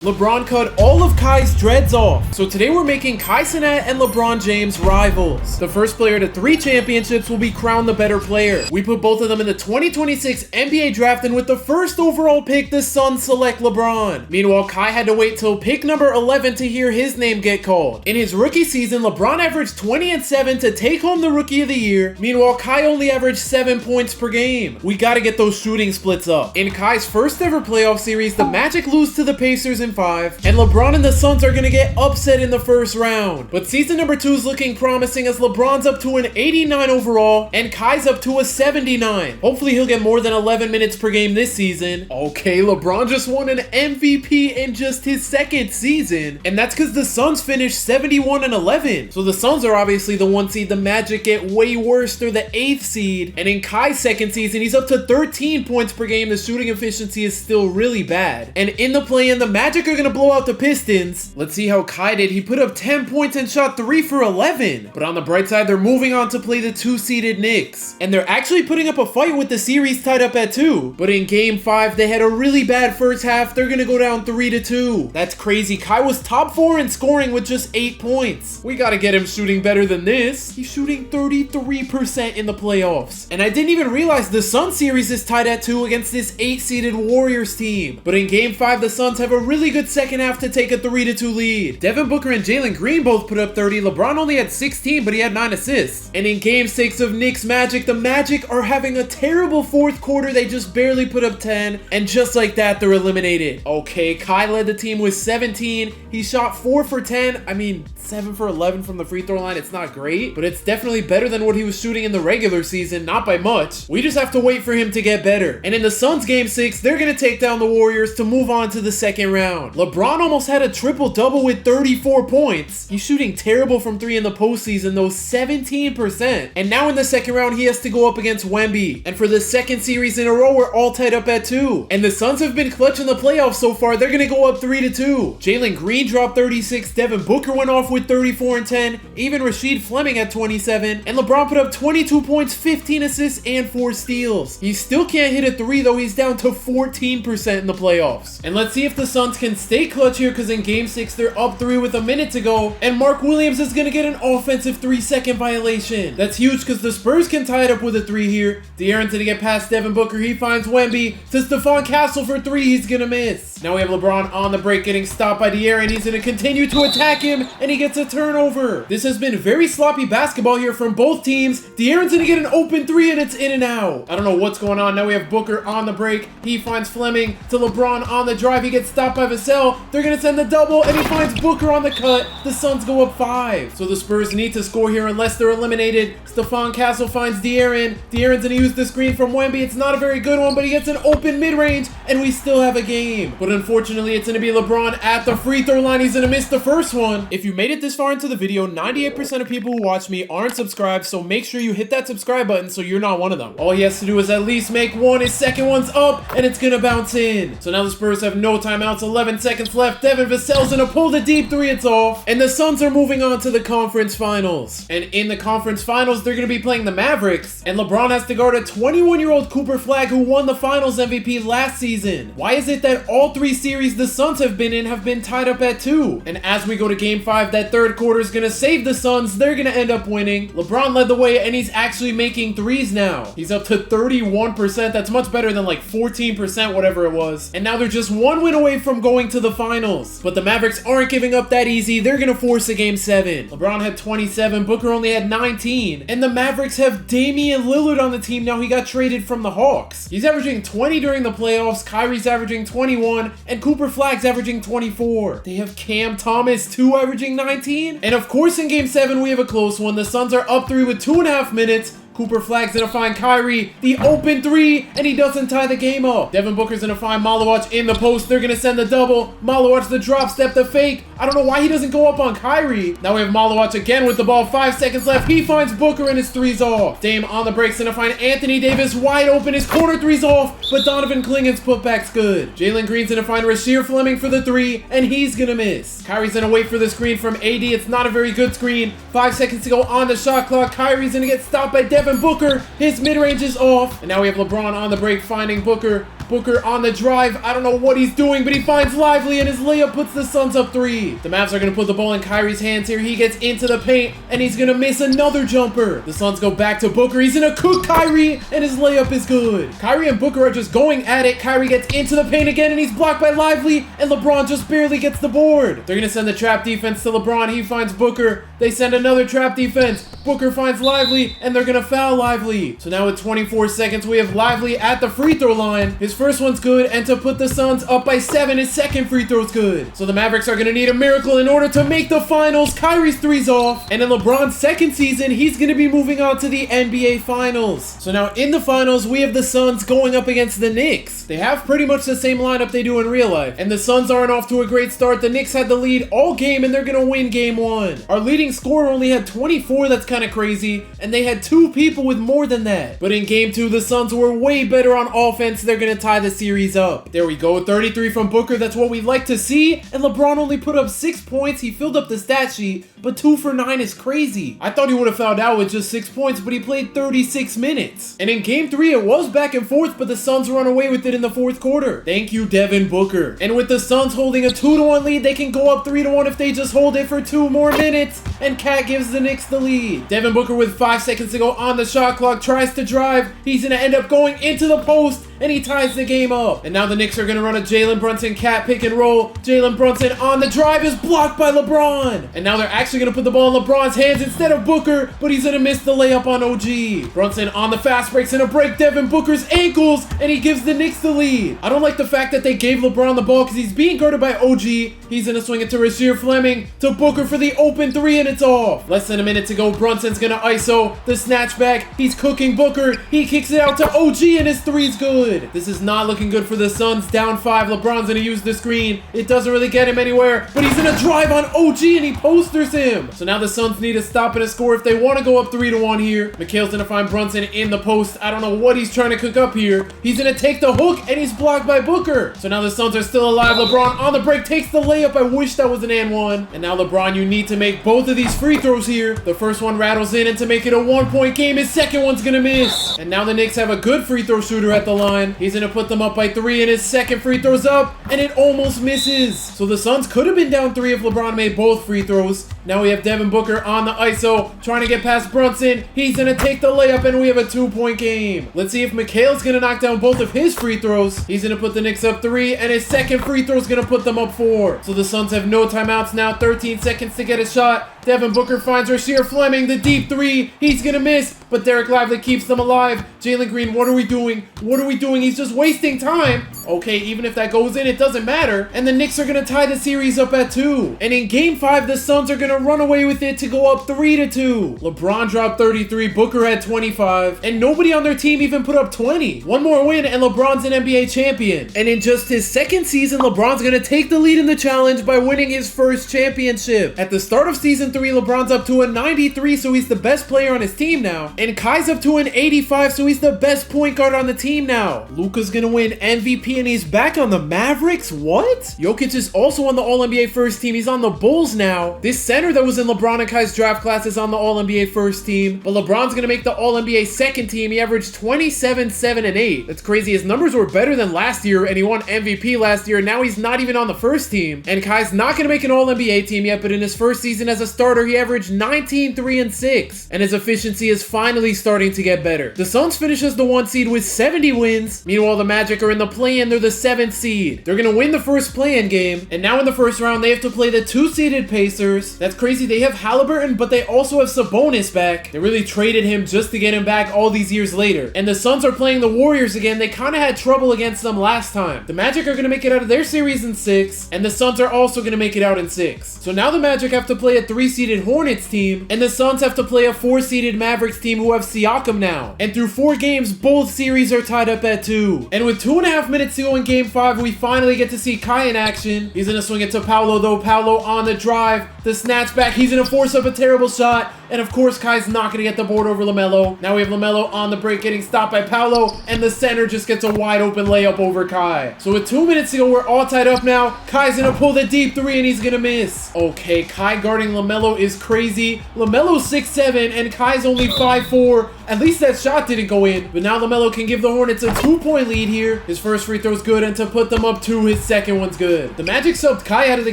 LeBron cut all of Kai's dreads off. So today we're making Kai Cenat and LeBron James rivals. The first player to 3 championships will be crowned the better player. We put both of them in the 2026 NBA draft, and with the first overall pick, the Suns select LeBron. Meanwhile, Kai had to wait till pick number 11 to hear his name get called. In his rookie season, LeBron averaged 20 and 7 to take home the Rookie of the Year. Meanwhile, Kai only averaged 7 points per game. We gotta get those shooting splits up. In Kai's first ever playoff series, the Magic lose to the Pacers in 5, and LeBron and the Suns are gonna get upset in the first round. But season number 2 is looking promising as LeBron's up to an 89 overall and Kai's up to a 79. Hopefully he'll get more than 11 minutes per game this season. Okay, LeBron just won an MVP in just his second season, and that's because the Suns finished 71 and 11. So the Suns are obviously the 1 seed. The Magic get way worse. They're the 8th seed. And in Kai's second season, he's up to 13 points per game. The shooting efficiency is still really bad. And in the play-in, the Magic are gonna blow out the Pistons. Let's see how Kai did. He put up 10 points and shot 3 for 11. But on the bright side, they're moving on to play the 2-seeded Knicks. And they're actually putting up a fight with the series tied up at 2. But in game 5, they had a really bad first half. They're gonna go down 3-2. That's crazy. Kai was top 4 in scoring with just 8 points. We gotta get him shooting better than this. He's shooting 33% in the playoffs. And I didn't even realize the Suns series is tied at 2 against this 8-seeded Warriors team. But in game 5, the Suns have a really good second half to take a 3-2 lead. Devin Booker and Jalen Green both put up 30. LeBron only had 16, but he had 9 assists. And in game 6 of Knicks Magic, the Magic are having a terrible fourth quarter. They just barely put up 10, and just like that, they're eliminated. Okay, Kai led the team with 17. He shot 4 for 10. I mean, 7 for 11 from the free throw line. It's not great, but it's definitely better than what he was shooting in the regular season, not by much. We just have to wait for him to get better. And in the Suns game 6, they're gonna take down the Warriors to move on to the second round. LeBron almost had a triple-double with 34 points. He's shooting terrible from 3 in the postseason, though, 17%. And now in the second round, he has to go up against Wemby. And for the second series in a row, we're all tied up at 2. And the Suns have been clutch in the playoffs so far. They're gonna go up 3-2. Jalen Green dropped 36. Devin Booker went off with 34 and 10. Even Rasheed Fleming at 27. And LeBron put up 22 points, 15 assists, and 4 steals. He still can't hit a 3, though. He's down to 14% in the playoffs. And let's see if the Suns can stay clutch here, because in game 6, they're up 3 with a minute to go. And Mark Williams is going to get an offensive 3-second violation. That's huge because the Spurs can tie it up with a 3 here. De'Aaron's going to get past Devin Booker. He finds Wemby. To Stephon Castle for 3. He's going to miss. Now we have LeBron on the break getting stopped by De'Aaron. He's going to continue to attack him, and he gets a turnover. This has been very sloppy basketball here from both teams. De'Aaron's going to get an open 3, and it's in and out. I don't know what's going on. Now we have Booker on the break. He finds Fleming to LeBron on the drive. He gets stopped by Vassell. They're going to send the double, and he finds Booker on the cut. The Suns go up 5. So the Spurs need to score here unless they're eliminated. Stephon Castle finds De'Aaron. De'Aaron's going to use the screen from Wemby. It's not a very good one, but he gets an open mid-range, and we still have a game. But unfortunately, it's going to be LeBron at the free throw line. He's going to miss the first one. If you made it this far into the video, 98% of people who watch me aren't subscribed, so make sure you hit that subscribe button so you're not one of them. All he has to do is at least make one. His second one's up, and it's going to bounce in. So now the Spurs have no timeouts. 11 seconds left. Devin Vassell's going to pull the deep 3. It's off. And the Suns are moving on to the conference finals. And in the conference finals, they're going to be playing the Mavericks. And LeBron has to guard a 21-year-old Cooper Flagg who won the finals MVP last season. Why is it that all 3 series the Suns have been in have been tied up at 2? And as we go to game 5, that third quarter is going to save the Suns. They're going to end up winning. LeBron led the way, and he's actually making 3s now. He's up to 31%. That's much better than like 14%, whatever it was. And now they're just 1 win away from going to the finals. But the Mavericks aren't giving up that easy. They're going to force a game 7. LeBron had 27. Booker only had 19. And the Mavericks have Damian Lillard on the team now. He got traded from the Hawks. He's averaging 20 during the playoffs. Kyrie's averaging 21. And Cooper Flagg's averaging 24. They have Cam Thomas, too, averaging 19. And of course, in game 7, we have a close one. The Suns are up 3 with 2.5 minutes. Cooper Flagg's gonna find Kyrie, the open 3, and he doesn't tie the game up. Devin Booker's gonna find Malawach in the post. They're gonna send the double. Malawach the drop step, the fake. I don't know why he doesn't go up on Kyrie. Now we have Malawach again with the ball. 5 seconds left. He finds Booker, and his 3's off. Dame on the break's gonna find Anthony Davis wide open. His corner 3's off, but Donovan Clingan's putback's good. Jalen Green's gonna find Rasheed Fleming for the 3, and he's gonna miss. Kyrie's gonna wait for the screen from AD. It's not a very good screen. 5 seconds to go on the shot clock. Kyrie's gonna get stopped by Devin Booker. His mid-range is off. And now we have LeBron on the break finding Booker. Booker on the drive. I don't know what he's doing, but he finds Lively, and his layup puts the Suns up 3. The Mavs are going to put the ball in Kyrie's hands here. He gets into the paint, and he's going to miss another jumper. The Suns go back to Booker. He's going to cook Kyrie, and his layup is good. Kyrie and Booker are just going at it. Kyrie gets into the paint again, and he's blocked by Lively, and LeBron just barely gets the board. They're going to send the trap defense to LeBron. He finds Booker. They send another trap defense. Booker finds Lively, and they're going to foul Lively. So now with 24 seconds, we have Lively at the free throw line. His first one's good, and to put the Suns up by 7, his second free throw's good. So the Mavericks are going to need a miracle in order to make the finals. Kyrie's three's off, and in LeBron's second season, he's going to be moving on to the NBA Finals. So now in the finals, we have the Suns going up against the Knicks. They have pretty much the same lineup they do in real life, and the Suns aren't off to a great start. The Knicks had the lead all game, and they're going to win game 1. Our leading scorer only had 24, that's kind of crazy, and they had 2 people with more than that. But in game 2, the Suns were way better on offense. They're going to tie the series up. There we go, 33 from Booker. That's what we like to see, and LeBron only put up 6 points. He filled up the stat sheet, but 2 for 9 is crazy. I thought he would have fouled out with just 6 points, but he played 36 minutes. And in game 3, it was back and forth, but the Suns run away with it in the 4th quarter. Thank you, Devin Booker. And with the Suns holding a 2-1 lead, they can go up 3-1 if they just hold it for 2 more minutes, and Cat gives the Knicks the lead. Devin Booker with 5 seconds to go on the shot clock tries to drive. He's going to end up going into the post, and he ties the game up. And now the Knicks are going to run a Jalen Brunson Cat pick and roll. Jalen Brunson on the drive is blocked by LeBron. And now they're actually going to put the ball in LeBron's hands instead of Booker, but he's going to miss the layup on OG. Brunson on the fast break's going to break Devin Booker's ankles, and he gives the Knicks the lead. I don't like the fact that they gave LeBron the ball because he's being guarded by OG. He's going to swing it to Rasheer Fleming, to Booker for the open 3, and it's off. Less than a minute to go. Brunson's going to ISO the snatch back. He's cooking Booker. He kicks it out to OG, and his 3's good. This is not looking good for the Suns. Down 5. LeBron's going to use the screen. It doesn't really get him anywhere, but he's going to drive on OG, and he posters him. So now the Suns need a stop and a score if they want to go up 3-1 here. McHale's going to find Brunson in the post. I don't know what he's trying to cook up here. He's going to take the hook, and he's blocked by Booker. So now the Suns are still alive. LeBron on the break takes the layup. I wish that was an and 1. And now LeBron, you need to make both of these free throws here. The first one rattles in, and to make it a 1-point game, his second one's going to miss. And now the Knicks have a good free throw shooter at the line. He's going to put them up by 3, and his second free throw's up, and it almost misses. So the Suns could have been down 3 if LeBron made both free throws. Now we have Devin Booker on the ISO, trying to get past Brunson. He's going to take the layup, and we have a 2-point game. Let's see if McHale's going to knock down both of his free throws. He's going to put the Knicks up 3, and his second free throw is going to put them up 4. So the Suns have no timeouts now, 13 seconds to get a shot. Devin Booker finds Rasheer Fleming, the deep 3. He's going to miss, but Derek Lively keeps them alive. Jalen Green, what are we doing? What are we doing? He's just wasting time. Okay, even if that goes in, it doesn't matter. And the Knicks are going to tie the series up at 2. And in game 5, the Suns are going to run away with it to go up 3-2. LeBron dropped 33, Booker had 25, and nobody on their team even put up 20. One more win, and LeBron's an NBA champion. And in just his second season, LeBron's going to take the lead in the challenge by winning his first championship. At the start of season 3, LeBron's up to a 93, so he's the best player on his team now. And Kai's up to an 85, so he's the best point guard on the team now. Luka's going to win MVP, and he's back on the Mavericks? What? Jokic is also on the All-NBA first team. He's on the Bulls now. This center that was in LeBron and Kai's draft class is on the All-NBA first team, but LeBron's going to make the All-NBA second team. He averaged 27, 7, and 8. That's crazy. His numbers were better than last year, and he won MVP last year. Now he's not even on the first team. And Kai's not going to make an All-NBA team yet, but in his first season as a starter, he averaged 19, 3, and 6. And his efficiency is finally starting to get better. The Suns finish as the 1 seed with 70 wins. Meanwhile, the Magic are in the play-in. They're the 7th seed. They're going to win the first play-in game. And now in the first round, they have to play the 2-seeded Pacers. That's crazy. They have Halliburton, but they also have Sabonis back. They really traded him just to get him back all these years later. And the Suns are playing the Warriors again. They kind of had trouble against them last time. The Magic are going to make it out of their series in 6, and the Suns are also going to make it out in 6. So now the Magic have to play a 3-seeded Hornets team, and the Suns have to play a 4-seeded Mavericks team who have Siakam now. And through 4 games, both series are tied up at 2. And with 2.5 minutes to go in game 5, we finally get to see Kai in action. He's going to swing it to Paolo, though. Paolo on the drive, the snatch back. He's going to force up a terrible shot. And of course, Kai's not going to get the board over LaMelo. Now we have LaMelo on the break getting stopped by Paolo, and the center just gets a wide open layup over Kai. So with 2 minutes to go, we're all tied up now. Kai's going to pull the deep 3, and he's going to miss. Okay, Kai guarding LaMelo LaMelo is crazy. LaMelo's 6'7", and Kai's only 5'4". At least that shot didn't go in. But now LaMelo can give the Hornets a 2-point lead here. His first free throw's good, and to put them up 2, his second one's good. The Magic subbed Kai out of the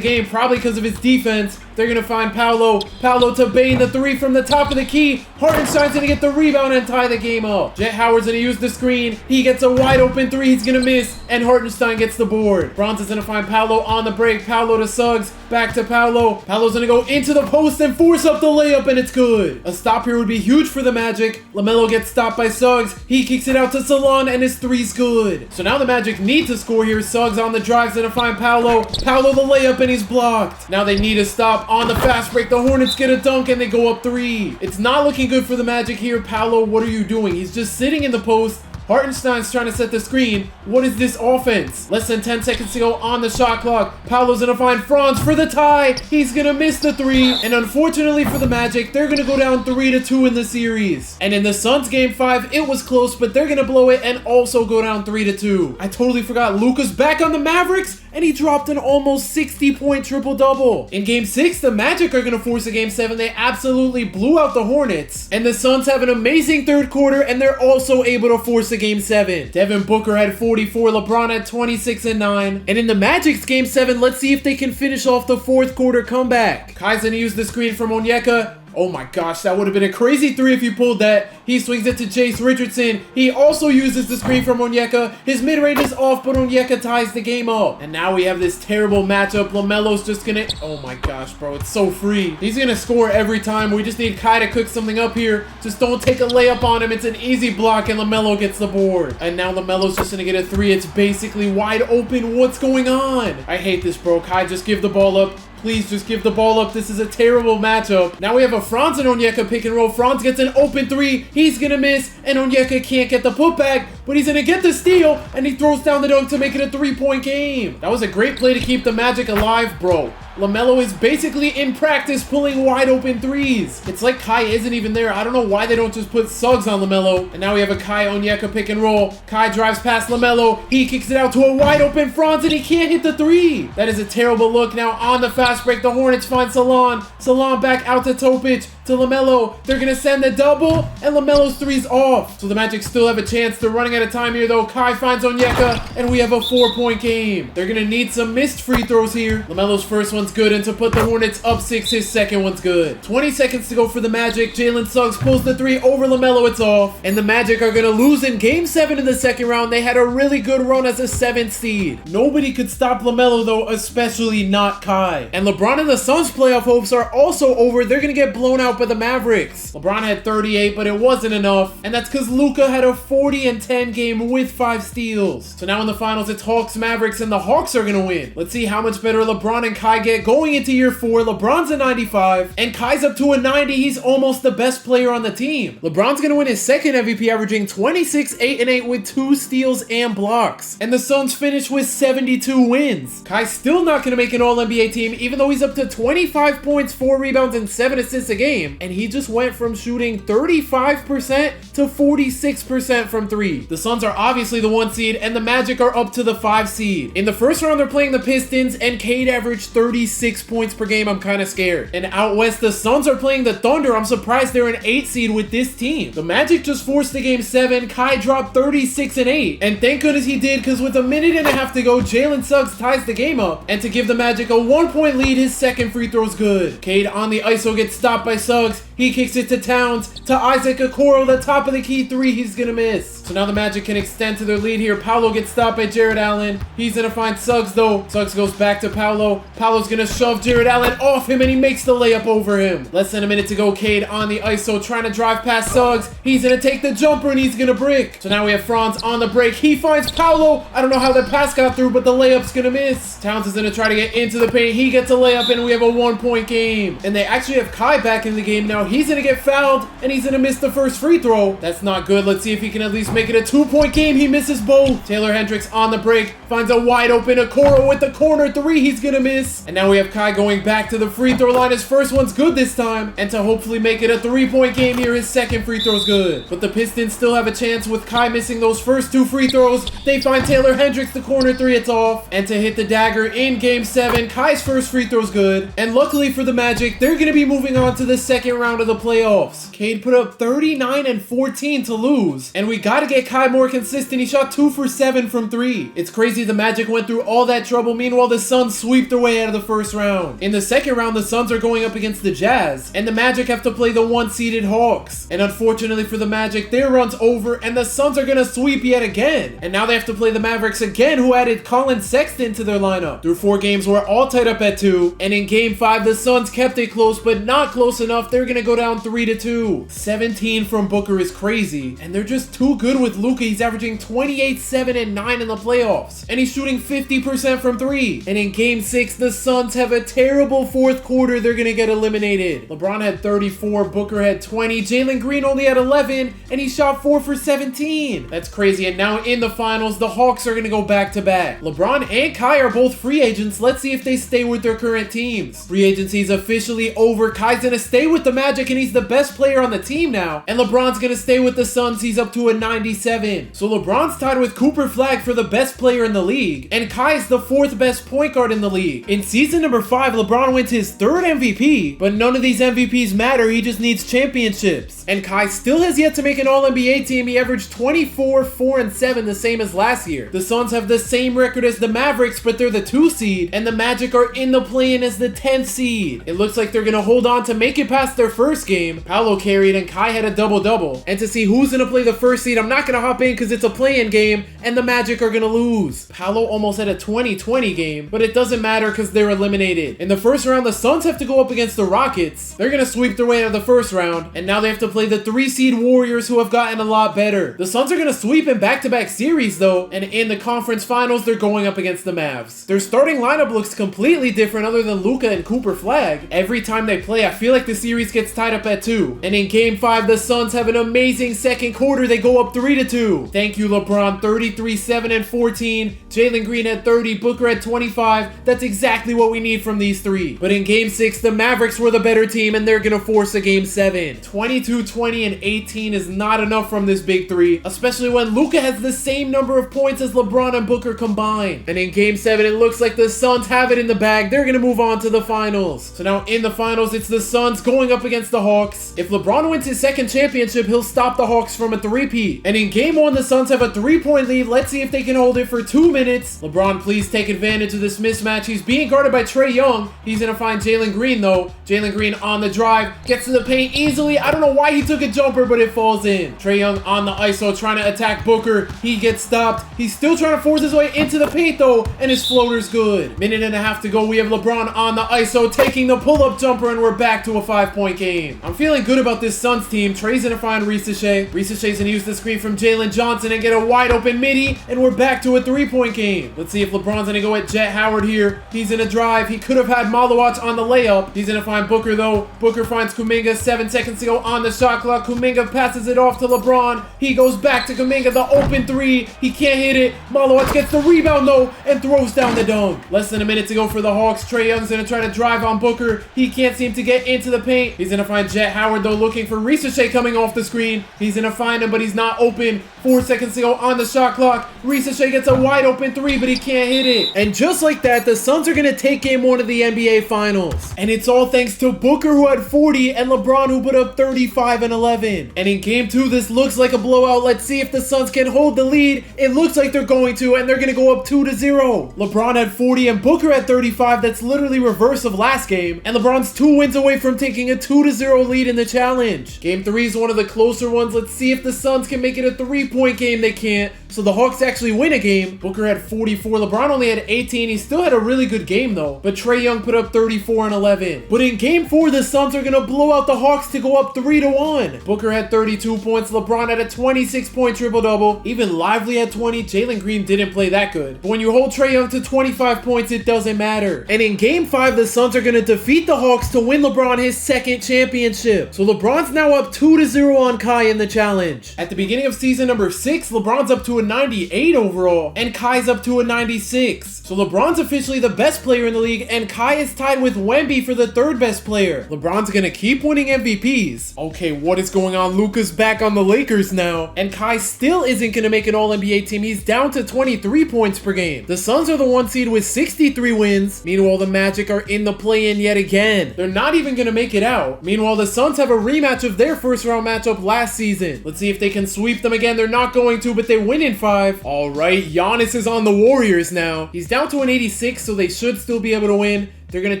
game, probably because of his defense. They're going to find Paolo. Paolo to Bane, the 3 from the top of the key. Hartenstein's going to get the rebound and tie the game up. Jet Howard's going to use the screen. He gets a wide open 3. He's going to miss, and Hartenstein gets the board. Bronze is going to find Paolo on the break. Paolo to Suggs. Back to Paolo. Paolo's going to go into the post and force up the layup, and it's good. A stop here would be huge for the Magic. LaMelo gets stopped by Suggs. He kicks it out to Salon, and his 3's good. So now the Magic need to score here. Suggs on the drive's going to find Paolo. Paolo the layup, and he's blocked. Now they need a stop on the fast break. The Hornets get a dunk, and they go up 3. It's not looking good for the Magic here. Paolo, what are you doing? He's just sitting in the post. Hartenstein's trying to set the screen. What is this offense? Less than 10 seconds to go on the shot clock. Paolo's gonna find Franz for the tie. He's gonna miss the 3. And unfortunately for the Magic, they're gonna go down 3-2 in the series. And in the Suns game 5, it was close, but they're gonna blow it and also go down 3-2. I totally forgot Luka's back on the Mavericks, and he dropped an almost 60-point triple-double. In game 6, the Magic are gonna force a game 7. They absolutely blew out the Hornets. And the Suns have an amazing third quarter, and they're also able to force a game 7. Devin Booker had 44, LeBron had 26 and 9. And in the Magic's game 7, let's see if they can finish off the fourth quarter comeback. Kai's gonna use the screen from Onyeka. Oh my gosh, that would have been a crazy 3 if he pulled that. He swings it to Chase Richardson. He also uses the screen from Onyeka. His mid-range is off, but Onyeka ties the game up. And now we have this terrible matchup. LaMelo's just gonna... Oh my gosh, bro, it's so free. He's gonna score every time. We just need Kai to cook something up here. Just don't take a layup on him. It's an easy block, and LaMelo gets the board. And now LaMelo's just gonna get a 3. It's basically wide open. What's going on? I hate this, bro. Kai, just give the ball up. Please just give the ball up. This is a terrible matchup. Now we have a Franz and Onyeka pick and roll. Franz gets an open 3. He's gonna miss, and Onyeka can't get the putback, but he's gonna get the steal, and he throws down the dunk to make it a 3-point game. That was a great play to keep the Magic alive, bro. LaMelo is basically in practice pulling wide open 3s. It's like Kai isn't even there. I don't know why they don't just put Suggs on LaMelo. And now we have a Kai Onyeka pick and roll. Kai drives past LaMelo. He kicks it out to a wide open Franz, and he can't hit the 3. That is a terrible look. Now on the fast break, the Hornets find Salon. Salon back out to Topic. To LaMelo. They're gonna send the double, and LaMelo's 3's off. So the Magic still have a chance. They're running out of time here though. Kai finds Onyeka, and we have a 4-point game. They're gonna need some missed free throws here. LaMelo's first one's good, and to put the Hornets up 6, his second one's good. 20 seconds to go for the Magic. Jalen Suggs pulls the 3 over LaMelo. It's off. And the Magic are gonna lose in game 7 in the second round. They had a really good run as a 7th seed. Nobody could stop LaMelo though, especially not Kai. And LeBron and the Suns playoff hopes are also over. They're gonna get blown out by the Mavericks. LeBron had 38, but it wasn't enough, and that's because Luka had a 40-10 game with 5 steals. So now in the finals, it's Hawks Mavericks, and the Hawks are gonna win. Let's see how much better LeBron and Kai get going into year 4. LeBron's a 95, and Kai's up to a 90. He's almost the best player on the team. LeBron's gonna win his second MVP, averaging 26, 8 and 8 with 2 steals and blocks. And the Suns finish with 72 wins. Kai's still not gonna make an All-NBA team, even though he's up to 25 points, 4 rebounds, and 7 assists a game. And he just went from shooting 35% to 46% from 3. The Suns are obviously the 1 seed, and the Magic are up to the 5 seed. In the first round, they're playing the Pistons, and Cade averaged 36 points per game. I'm kind of scared. And out west, the Suns are playing the Thunder. I'm surprised they're an 8 seed with this team. The Magic just forced the game 7. Kai dropped 36 and 8. And thank goodness he did, because with a minute and a half to go, Jalen Suggs ties the game up. And to give the Magic a 1-point lead, his second free throw's good. Cade on the ISO gets stopped by Suggs. He kicks it to Towns, to Isaac Okoro, the top of the key 3, he's gonna miss. So now the Magic can extend to their lead here. Paolo gets stopped by Jared Allen. He's gonna find Suggs though. Suggs goes back to Paolo. Paolo's gonna shove Jared Allen off him, and he makes the layup over him. Less than a minute to go. Cade on the ISO, trying to drive past Suggs. He's gonna take the jumper, and he's gonna brick. So now we have Franz on the break. He finds Paolo. I don't know how that pass got through, but the layup's gonna miss. Towns is gonna try to get into the paint. He gets a layup, and we have a 1-point game. And they actually have Kai back in the game now. he's gonna get fouled, and he's gonna miss the first free throw. That's not good. Let's see if he can at least make it a 2-point game. He misses both. Taylor Hendricks on the break, finds a wide open Okoro with the corner three. He's gonna miss. And now we have Kai going back to the free throw line. His first one's good this time, and to hopefully make it a 3-point game here, his second free throw's good. But the Pistons still have a chance with Kai missing those first 2 free throws. They find Taylor Hendricks, the corner three, it's off. And to hit the dagger in game 7, Kai's first free throw's good. And luckily for the Magic, they're gonna be moving on to the second round of the playoffs. Cade put up 39 and 14 to lose, and we gotta get Kai more consistent. He shot 2 for 7 from 3. It's crazy the Magic went through all that trouble. Meanwhile, the Suns sweep their way out of the first round. In the second round, the Suns are going up against the Jazz, and the Magic have to play the 1-seeded Hawks. And unfortunately for the Magic, their run's over, and the Suns are gonna sweep yet again. And now they have to play the Mavericks again, who added Colin Sexton to their lineup. Through 4 games, we're all tied up at 2, and in game 5, the Suns kept it close, but not close enough. They're gonna go down 3-2. 17 from Booker is crazy, and they're just too good with Luka. He's averaging 28, 7, and 9 in the playoffs, and he's shooting 50% from 3. And in game 6, the Suns have a terrible fourth quarter. They're gonna get eliminated. LeBron had 34, Booker had 20, Jalen Green only had 11, and he shot 4 for 17. That's crazy. And now in the finals, the Hawks are gonna go back-to-back. LeBron and Kai are both free agents. Let's see if they stay with their current teams. Free agency is officially over. Kai's gonna stay with the Magic, and he's the best player on the team now. And LeBron's gonna stay with the Suns. He's up to a 97. So LeBron's tied with Cooper Flagg for the best player in the league, and Kai's the 4th best point guard in the league. In season number 5, LeBron wins his 3rd MVP, but none of these MVPs matter. He just needs championships. And Kai still has yet to make an All-NBA team. He averaged 24, 4, and 7, the same as last year. The Suns have the same record as the Mavericks, but they're the 2 seed, and the Magic are in the play-in as the 10th seed. It looks like they're gonna hold on to make it past their first game. Paolo carried, and Kai had a double-double. And to see who's gonna play the first seed, I'm not gonna hop in because it's a play-in game, and the Magic are gonna lose. Paolo almost had a 20-20 game, but it doesn't matter because they're eliminated. In the first round, the Suns have to go up against the Rockets. They're gonna sweep their way out of the first round, and now they have to play the 3-seed Warriors, who have gotten a lot better. The Suns are gonna sweep in back-to-back series though, and in the conference finals, they're going up against the Mavs. Their starting lineup looks completely different other than Luka and Cooper Flagg. Every time they play, I feel like the series gets tied up at 2. And in game 5, the Suns have an amazing second quarter. They go up 3-2. Thank you, LeBron. 33, 7, and 14. Jalen Green had 30. Booker had 25. That's exactly what we need from these 3. But in game 6, the Mavericks were the better team, and they're gonna force a game 7. 22, 20, and 18 is not enough from this big 3, especially when Luka has the same number of points as LeBron and Booker combined. And in game 7, it looks like the Suns have it in the bag. They're gonna move on to the finals. So now in the finals, it's the Suns going up against the Hawks. If LeBron wins his second championship, he'll stop the Hawks from a 3-peat. And in game 1, the Suns have a 3-point lead. Let's see if they can hold it for 2 minutes. LeBron, please take advantage of this mismatch. He's being guarded by Trae Young. He's gonna find Jalen Green though. Jalen Green on the drive, gets to the paint easily. I don't know why he took a jumper, but it falls in. Trae Young on the ISO trying to attack Booker. He gets stopped. He's still trying to force his way into the paint though, and his floater's good. Minute and a half to go. We have LeBron on the ISO taking the pull-up jumper, and we're back to a 5-point game. I'm feeling good about this Suns team. Trae's gonna find Ricochet. Ricochet's gonna use the screen from Jalen Johnson and get a wide open midi, and we're back to a 3-point game. Let's see if LeBron's gonna go at Jet Howard here. He's in a drive. He could have had Malawach on the layup. He's gonna find Booker though. Booker finds Kuminga. 7 seconds to go on the shot clock. Kuminga passes it off to LeBron. He goes back to Kuminga. The open 3. He can't hit it. Malawach gets the rebound though and throws down the dunk. Less than a minute to go for the Hawks. Trae Young's gonna try to drive on Booker. He can't seem to get into the paint. He's gonna find Jet Howard though, looking for Ricochet coming off the screen. He's gonna find him, but he's not open. 4 seconds to go on the shot clock. Ricochet gets a wide open 3, but he can't hit it. And just like that, the Suns are gonna take game 1 of the NBA Finals. And it's all thanks to Booker, who had 40, and LeBron, who put up 35 and 11. And in game 2, this looks like a blowout. Let's see if the Suns can hold the lead. It looks like they're going to, and they're gonna go up 2-0. LeBron had 40 and Booker had 35. That's literally reverse of last game. And LeBron's 2 wins away from taking a 2-0 lead in the challenge. Game 3 is one of the closer ones. Let's see if the Suns can make it a 3-point 40-point game, they can't. So the Hawks actually win a game. Booker had 44. LeBron only had 18. He still had a really good game though. But Trae Young put up 34 and 11. But in game 4, the Suns are going to blow out the Hawks to go up 3-1. Booker had 32 points. LeBron had a 26-point triple-double. Even Lively had 20. Jalen Green didn't play that good. But when you hold Trae Young to 25 points, it doesn't matter. And in game 5, the Suns are going to defeat the Hawks to win LeBron his second championship. So LeBron's now up 2-0 on Kai in the challenge. At the beginning of season number 6, LeBron's up to a 98 overall, and Kai's up to a 96. So LeBron's officially the best player in the league, and Kai is tied with Wemby for the third best player. LeBron's gonna keep winning MVPs. Okay, what is going on? Luka's back on the Lakers now, and Kai still isn't gonna make an All-NBA team. He's down to 23 points per game. The Suns are the 1 seed with 63 wins. Meanwhile, the Magic are in the play-in yet again. They're not even gonna make it out. Meanwhile, the Suns have a rematch of their first round matchup last season. Let's see if they can sweep them again. They're not going to, but they win in 5. All right, Giannis is on the Warriors now. He's down to an 86, so they should still be able to win. They're going to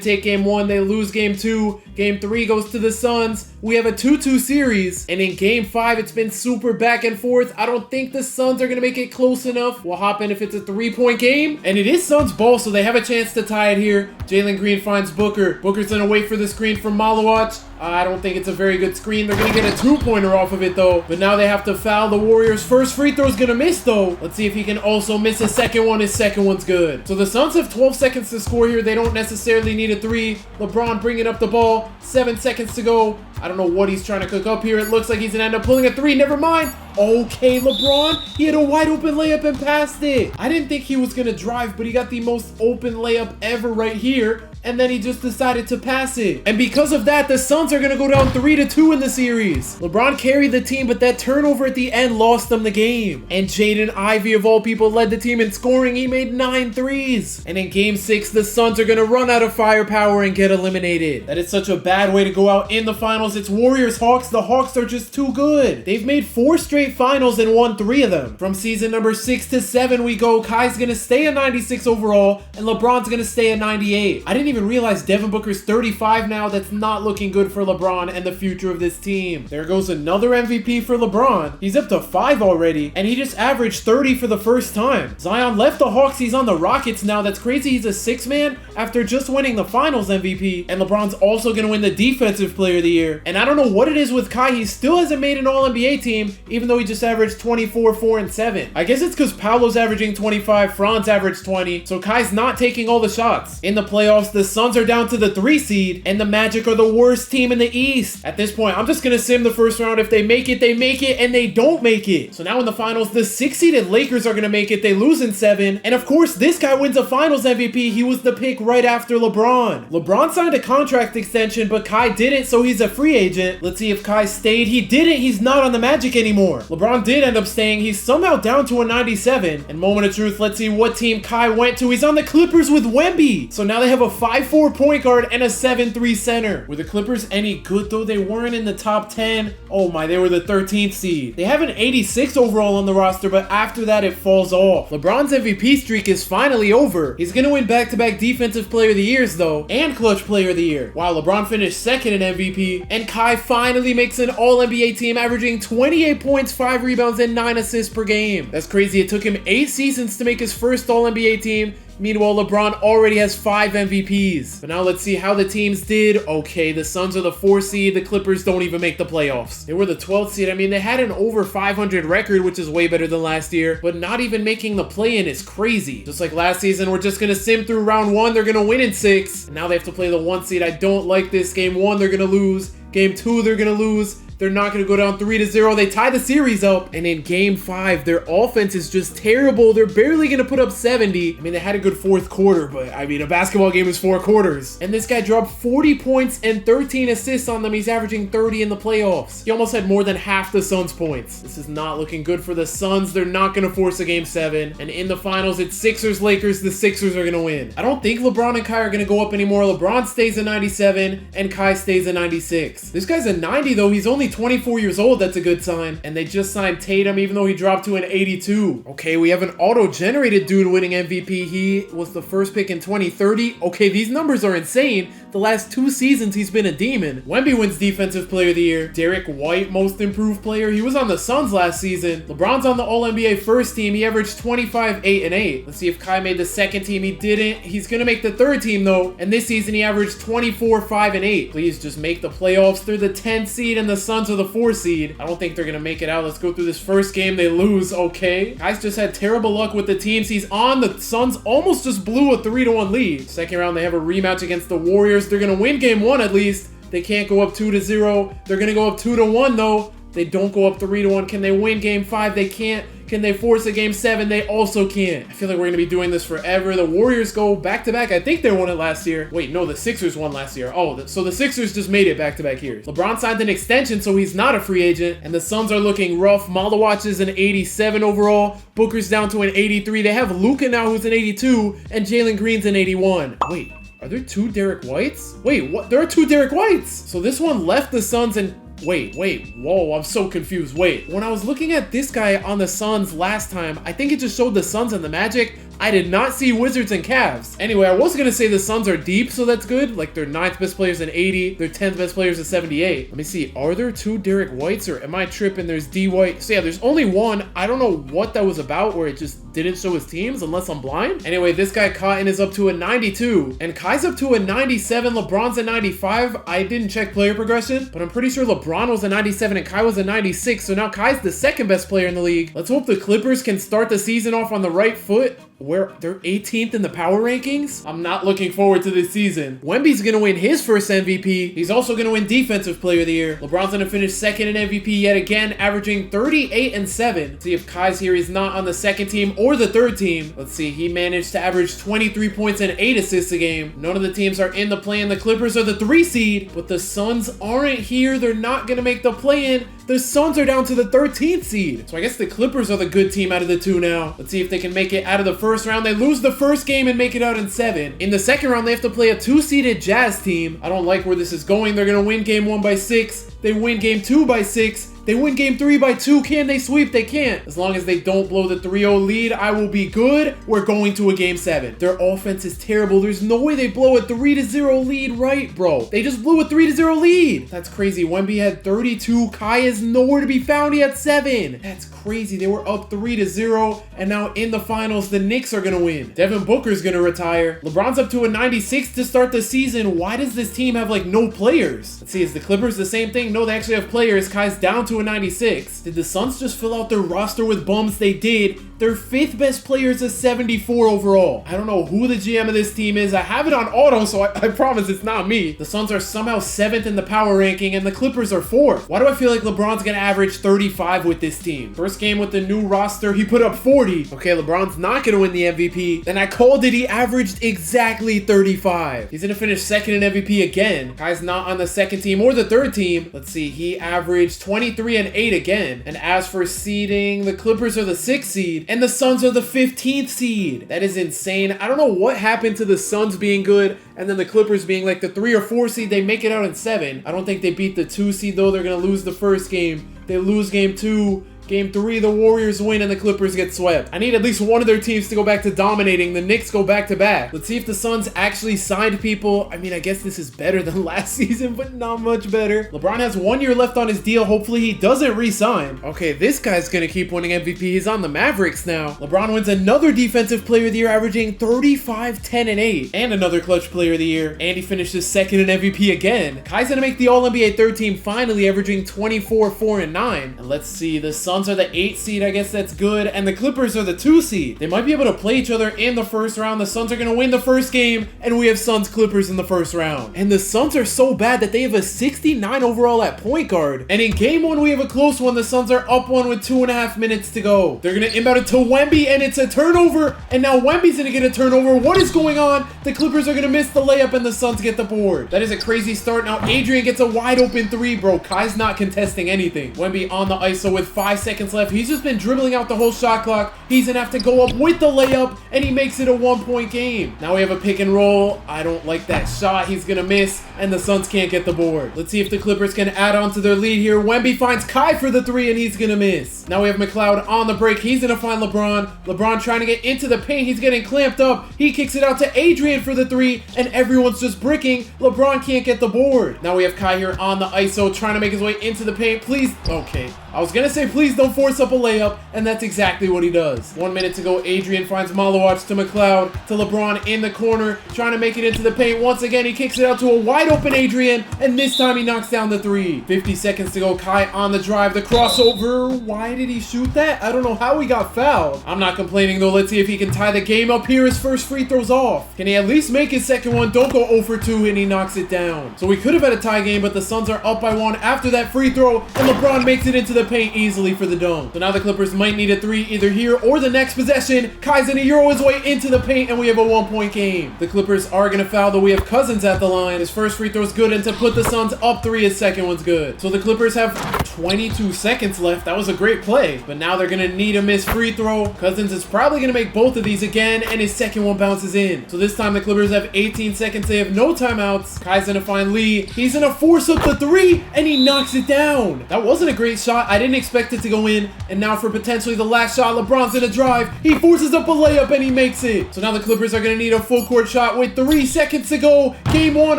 take game 1. They lose game 2. Game 3 goes to the Suns. We have a 2-2 series. And in game 5, it's been super back and forth. I don't think the Suns are going to make it close enough. We'll hop in if it's a 3-point game. And it is Suns ball, so they have a chance to tie it here. Jalen Green finds Booker. Booker's going to wait for the screen from Malawach. I don't think it's a very good screen. They're going to get a 2-pointer off of it, though. But now they have to foul. The Warriors' first free throw is going to miss, though. Let's see if he can also miss a second one. His second one's good. So the Suns have 12 seconds to score here. They don't necessarily need a 3. LeBron bringing up the ball. 7 seconds to go. I don't know what he's trying to cook up here. It looks like he's going to end up pulling a 3. Never mind. Okay, LeBron. He had a wide open layup and passed it. I didn't think he was going to drive, but he got the most open layup ever right here. And then he just decided to pass it. And because of that, the Suns are going to go down 3-2 in the series. LeBron carried the team, but that turnover at the end lost them the game. And Jaden Ivey, of all people, led the team in scoring. He made 9 threes. And in game 6, the Suns are going to run out of firepower and get eliminated. That is such a bad way to go out in the finals. It's Warriors-Hawks. The Hawks are just too good. They've made 4 straight finals and won 3 of them. From season number 6 to 7 we go. Kai's going to stay at 96 overall, and LeBron's going to stay at 98. I didn't even realize Devin Booker's 35 now. That's not looking good for LeBron and the future of this team. There goes another MVP for LeBron. He's up to 5 already, and he just averaged 30 for the first time. Zion left the Hawks. He's on the Rockets now. That's crazy. He's a 6-man after just winning the finals MVP, and LeBron's also going to win the defensive player of the year. And I don't know what it is with Kai. He still hasn't made an All-NBA team, even though he just averaged 24, 4, and 7. I guess it's because Paolo's averaging 25, Franz averaged 20, so Kai's not taking all the shots. In the playoffs, the Suns are down to the 3 seed, and the Magic are the worst team in the East. At this point, I'm just gonna sim the first round. If they make it, they make it, and they don't make it. So now in the finals, the 6-seeded Lakers are gonna make it. They lose in 7, and of course, this guy wins a finals MVP. He was the pick right after LeBron. LeBron signed a contract extension, but Kai didn't, so he's a free agent. Let's see if Kai stayed. He didn't. He's not on the Magic anymore. LeBron did end up staying. He's somehow down to a 97. And moment of truth, let's see what team Kai went to. He's on the Clippers with Wemby. So now they have a 5'4" point guard and a 7'3" center. Were the Clippers any good though? They weren't in the top 10. Oh my, they were the 13th seed. They have an 86 overall on the roster, but after that it falls off. LeBron's MVP streak is finally over. He's gonna win back-to-back defensive player of the years though, and clutch player of the year. While LeBron finished second in MVP, and Kai finally makes an All-NBA team, averaging 28 points, 5 rebounds, and 9 assists per game. That's crazy. It took him 8 seasons to make his first All-NBA team. Meanwhile, LeBron already has 5 MVPs. But now let's see how the teams did. Okay, the Suns are the 4 seed. The Clippers don't even make the playoffs. They were the 12th seed. I mean, they had an over 500 record, which is way better than last year. But not even making the play-in is crazy. Just like last season, we're just going to sim through round 1. They're going to win in 6. And now they have to play the 1 seed. I don't like this. Game 1, they're going to lose. Game 2, they're going to lose. They're not going to go down 3-0. They tie the series up. And in game 5, their offense is just terrible. They're barely going to put up 70. I mean, they had a good 4th quarter, but I mean, a basketball game is 4 quarters. And this guy dropped 40 points and 13 assists on them. He's averaging 30 in the playoffs. He almost had more than half the Suns' points. This is not looking good for the Suns. They're not going to force a game 7. And in the finals, it's Sixers-Lakers. The Sixers are going to win. I don't think LeBron and Kai are going to go up anymore. LeBron stays at 97 and Kai stays at 96. This guy's a 90 though. He's only only 24 years old, that's a good sign. And they just signed Tatum, even though he dropped to an 82. Okay, we have an auto-generated dude winning MVP. He was the first pick in 2030. Okay, these numbers are insane. The last 2 seasons, he's been a demon. Wemby wins Defensive Player of the Year. Derek White, Most Improved Player. He was on the Suns last season. LeBron's on the All-NBA first team. He averaged 25, 8, and 8. Let's see if Kai made the second team. He didn't. He's gonna make the third team, though. And this season, he averaged 24, 5, and 8. Please just make the playoffs. They're the 10th seed, and the Suns are the 4th seed. I don't think they're gonna make it out. Let's go through this first game. They lose. Okay. Kai's just had terrible luck with the teams he's on. The Suns almost just blew a 3-1 lead. Second round, they have a rematch against the Warriors. They're gonna win game 1 at least. They can't go up 2-0. They're gonna go up 2-1 though. They don't go up 3-1. Can they win game 5? They can't. Can they force a game 7? They also can't. I feel like we're gonna be doing this forever. The Warriors go back-to-back. I think they won it last year. Wait, no, the Sixers won last year. Oh, so the Sixers just made it back-to-back years. LeBron signed an extension, so he's not a free agent. And the Suns are looking rough. Malawatch is an 87 overall. Booker's down to an 83. They have Luka now, who's an 82, and Jalen Green's an 81. Wait, are there 2 Derek Whites? Wait, what? There are 2 Derek Whites. So this one left the Suns and... Wait, whoa, I'm so confused. Wait, when I was looking at this guy on the Suns last time, I think it just showed the Suns and the Magic. I did not see Wizards and Cavs. Anyway, I was gonna say the Suns are deep, so that's good. Like, their 9th best players in 80, their 10th best players in 78. Let me see, are there 2 Derek Whites, or am I tripping? There's D White. So yeah, there's only one. I don't know what that was about, where it just didn't show his teams, unless I'm blind. Anyway, this guy Cotton is up to a 92, and Kai's up to a 97. LeBron's a 95. I didn't check player progression, but I'm pretty sure LeBron was a 97 and Kai was a 96, so now Kai's the 2nd best player in the league. Let's hope the Clippers can start the season off on the right foot. Where they're 18th in the power rankings. I'm not looking forward to this season. Wemby's gonna win his first MVP. He's also gonna win Defensive Player of the Year. LeBron's gonna finish 2nd in MVP yet again, averaging 38 and 7. See if Kai's here. He's not on the 2nd team or the 3rd team. Let's see. He managed to average 23 points and 8 assists a game. None of the teams are in the play-in. The Clippers are the 3 seed, but the Suns aren't here. They're not gonna make the play-in. The Suns are down to the 13th seed. So I guess the Clippers are the good team out of the 2 now. Let's see if they can make it out of the first round. They lose the first game and make it out in 7. In the second round, they have to play a 2-seeded Jazz team. I don't like where this is going. They're gonna win game 1 by 6. They win game 2 by 6. They win game 3 by 2. Can they sweep? They can't. As long as they don't blow the 3-0 lead, I will be good. We're going to a game 7. Their offense is terrible. There's no way they blow a 3-0 lead, right, bro? They just blew a 3-0 lead. That's crazy. Wemby had 32. Kai is nowhere to be found. He had 7. That's crazy. They were up 3-0, and now in the finals, the Knicks are gonna win. Devin Booker's gonna retire. LeBron's up to a 96 to start the season. Why does this team have, like, no players? Let's see, is the Clippers the same thing? No, they actually have players. Kai's down to a 96. Did the Suns just fill out their roster with bums? They did. Their 5th best player is a 74 overall. I don't know who the GM of this team is. I have it on auto, so I promise it's not me. The Suns are somehow 7th in the power ranking, and the Clippers are 4th. Why do I feel like LeBron's gonna average 35 with this team? First game with the new roster, he put up 40. Okay, LeBron's not gonna win the MVP. Then I called it. He averaged exactly 35. He's gonna finish 2nd in MVP again. Kai's not on the 2nd team or the 3rd team. Let's see, he averaged 23 and 8 again. And as for seeding, the Clippers are the 6th seed. And the Suns are the 15th seed. That is insane. I don't know what happened to the Suns being good and then the Clippers being like the 3 or 4 seed. They make it out in 7. I don't think they beat the 2 seed though. They're going to lose the first game. They lose game 2. Game 3, the Warriors win and the Clippers get swept. I need at least one of their teams to go back to dominating. The Knicks go back-to-back. Let's see if the Suns actually signed people. I mean, I guess this is better than last season, but not much better. LeBron has 1 year left on his deal. Hopefully he doesn't re-sign. Okay, this guy's gonna keep winning MVP. He's on the Mavericks now. LeBron wins another Defensive Player of the Year, averaging 35, 10, and 8. And another Clutch Player of the Year. And he finishes 2nd in MVP again. Kai's gonna make the All-NBA 3rd team finally, averaging 24, 4, and 9. And let's see, the Suns are the 8 seed, I guess that's good, and the Clippers are the 2 seed. They might be able to play each other in the first round. The Suns are going to win the first game, and we have Suns-Clippers in the first round. And the Suns are so bad that they have a 69 overall at point guard. And in game 1, we have a close one. The Suns are up 1 with 2.5 minutes to go. They're going to inbound it to Wemby, and it's a turnover, and now Wemby's going to get a turnover. What is going on? The Clippers are going to miss the layup, and the Suns get the board. That is a crazy start. Now Adrian gets a wide open 3, bro. Kai's not contesting anything. Wemby on the ISO with 5 seconds seconds left. He's just been dribbling out the whole shot clock. He's gonna have to go up with the layup, and he makes it a 1-point game. Now we have a pick and roll. I don't like that shot. He's gonna miss, and the Suns can't get the board. Let's see if the Clippers can add on to their lead here. Wemby finds Kai for the 3, and he's gonna miss. Now we have McLeod on the break. He's gonna find LeBron. LeBron trying to get into the paint. He's getting clamped up. He kicks it out to Adrian for the 3, and everyone's just bricking. LeBron can't get the board. Now we have Kai here on the ISO trying to make his way into the paint. Please, okay. I was gonna say please don't force up a layup, and that's exactly what he does. 1 minute to go. Adrian finds Malowacz to McLeod to LeBron in the corner, trying to make it into the paint. Once again, he kicks it out to a wide open Adrian, and this time he knocks down the 3. 50 seconds to go. Kai on the drive, the crossover. Why did he shoot that? I don't know how he got fouled. I'm not complaining though. Let's see if he can tie the game up here. His first free throw's off. Can he at least make his second one? Don't go 0 for 2, and he knocks it down. So we could have had a tie game, but the Suns are up by 1 after that free throw, and LeBron makes it into the paint easily for the dunk. So now the Clippers might need a 3 either here or the next possession. Kai's gonna euro his way into the paint, and we have a 1-point game. The Clippers are gonna foul, though we have Cousins at the line. His first free throw is good, and to put the Suns up 3, his second one's good. So the Clippers have 22 seconds left. That was a great play, but now they're gonna need a missed free throw. Cousins is probably gonna make both of these again, and his second one bounces in. So this time the Clippers have 18 seconds. They have no timeouts. Kai's gonna find Lee. He's gonna force up the 3, and he knocks it down. That wasn't a great shot. I didn't expect it to go in. And now for potentially the last shot, LeBron's gonna drive. He forces up a layup, and he makes it. So now the Clippers are gonna need a full court shot with 3 seconds to go. Game 1